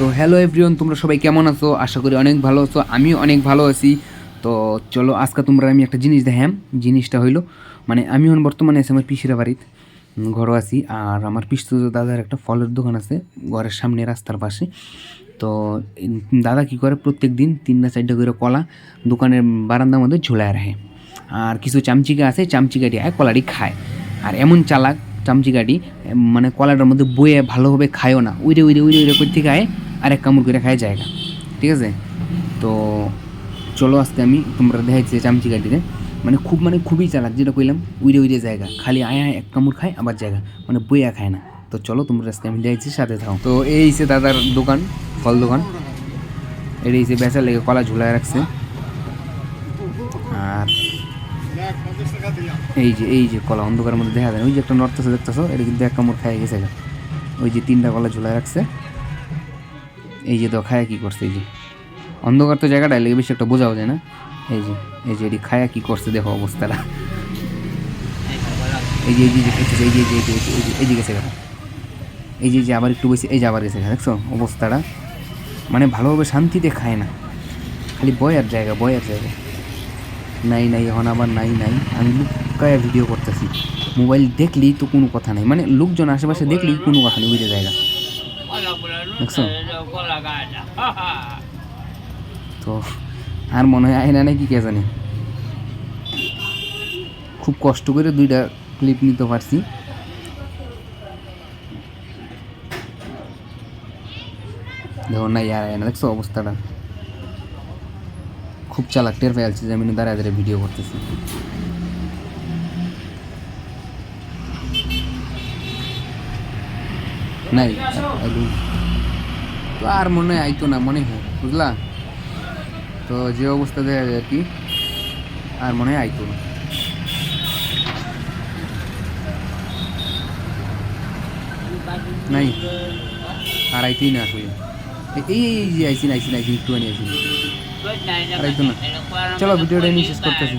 তো hello everyone, তোমরা সবাই কেমন আছো? আশা করি অনেক ভালো আছো। আমিও অনেক ভালো আছি। তো চলো আজকে তোমরা আমি একটা জিনিস দেখাম। জিনিসটা হইলো মানে আমি এখন বর্তমানে আছি আমার পিসির বাড়িতে, ঘরও আছি। আর আমার পিসতো দাদার একটা ফলের দোকান আছে ঘরের সামনে রাস্তার পাশে। তো দাদা কী করে, প্রত্যেক দিন 3-4টা করে কলা দোকানের বারান্দার মধ্যে ঝোলায় রাখে। আর কিছু চামচিকা আছে, চামচিকাটি আয় কলাটি খায়। আর এমন চালাক চামচিকাটি, মানে কলাটার মধ্যে বয়ে ভালোভাবে খায়ও না, উইরে উইরে উইরে উইরে করতে খায় আর এক কামড় করে খায় জায়গা। ঠিক আছে? তো চলো আজকে আমি তোমরা দেখাইছি চামচিকাটিরে, মানে খুবই চালাক, যেটা কইলাম উইরে উইরে জায়গা, খালি আয় আয় এক কামড় খায় আবার জায়গা, মানে বইয়া খায় না। তো চলো তোমরা আজকে আমি দেখাইছি, সাথে থাও। তো এই সে দাদার দোকান, ফল দোকান। এটা এই যে বেচার লেগে কলা ঝুলায় রাখছে। আর এই যে কলা অন্ধকারের মধ্যে দেখা যায়, ওই যে একটা নড়তেছে দেখতেছো, এটা কিন্তু এক কামড় খায় গেছে। ওই যে 3টা কলা ঝুলায় রাখছে, এই যে তো খায়া কি করছে, এই যে অন্ধকার তো জায়গাটা লেগে বেশি একটা বোঝাও যায় না। এই যে এটি খায়া কি করছে, দেখো অবস্থাটা। এই যে খাইতেছে, এই যে গেছে গা, এই যে আবার একটু বেশি, এই যে আবার গেছে গা, দেখছো অবস্থাটা। মানে ভালোভাবে শান্তিতে খায় না, খালি বয়ার জায়গা। নাই এখন আবার নাই। আমি লুকায়া ভিডিও করতেছি, মোবাইল দেখলেই তো কোনো কথা নাই, মানে লোকজন আশেপাশে দেখলেই কোনো কথা নেই, বুঝে জায়গা দেখছো। তো আর মনে হয় আয়না নাকি কে জানে, খুব কষ্ট করে 2টা ক্লিপ নিতে পারছি। দেখো নাই আর আয়না, দেখছো অবস্থাটা। খুব চালাক, টের পেয়ে যে আমি দাঁড়ায় ভিডিও করতেছি। নাই তো আর মনে হয় আইতো না, মনে হয়, বুঝলা? তো যে অবস্থা দেখা যায় আর কি, আর মনে হয় আইতো না। নাই আর আইতেই না আসলে। এই যে আইসিন একটু আনি আইসিন আর আইতো না। চলো ভিডিওটা নিয়ে শেষ করতেছি।